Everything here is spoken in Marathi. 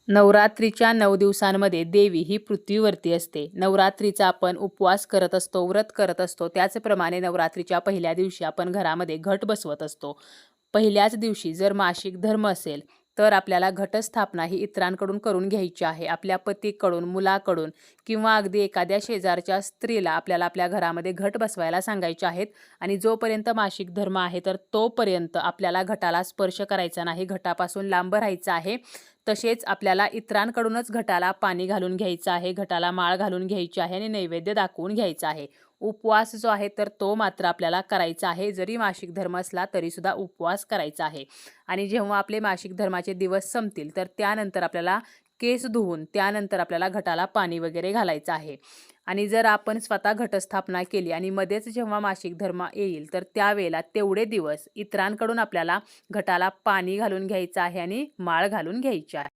नवरात्रीच्या 9 दिवसांमध्ये देवी ही पृथ्वीवरती असते. नवरात्रीचा आपण उपवास करत असतो, व्रत करत असतो. त्याचप्रमाणे नवरात्रीच्या पहिल्या दिवशी आपण घरामध्ये घट बसवत असतो. पहिल्याच दिवशी जर मासिक धर्म असेल तर आपल्याला घटस्थापना ही इतरांकडून करून घ्यायची आहे. आपल्या पतीकडून, मुलाकडून किंवा अगदी एखाद्या शेजारच्या स्त्रीला आपल्याला आपल्या घरामध्ये घट बसवायला सांगायचे आहेत. आणि जोपर्यंत मासिक धर्म आहे तर तोपर्यंत आपल्याला घटाला स्पर्श करायचा नाही, घटापासून लांब राहायचं आहे. तसेच आपल्याला इतरांकडूनच घटाला पाणी घालून घ्यायचं आहे, घटाला माळ घालून घ्यायची आहे आणि नैवेद्य दाखवून घ्यायचा आहे. उपवास जो आहे तर तो मात्र आपल्याला करायचा आहे. जरी मासिक धर्म असला तरीसुद्धा उपवास करायचा आहे. आणि जेव्हा आपले मासिक धर्माचे दिवस संपतील तर त्यानंतर आपल्याला केस धुवून त्यानंतर आपल्याला घटाला पाणी वगैरे घालायचं आहे. आणि जर आपण स्वतः घटस्थापना केली आणि मध्येच जेव्हा मासिक धर्म येईल तर त्यावेळेला तेवढे दिवस इतरांकडून आपल्याला घटाला पाणी घालून घ्यायचं आहे आणि माळ घालून घ्यायची आहे.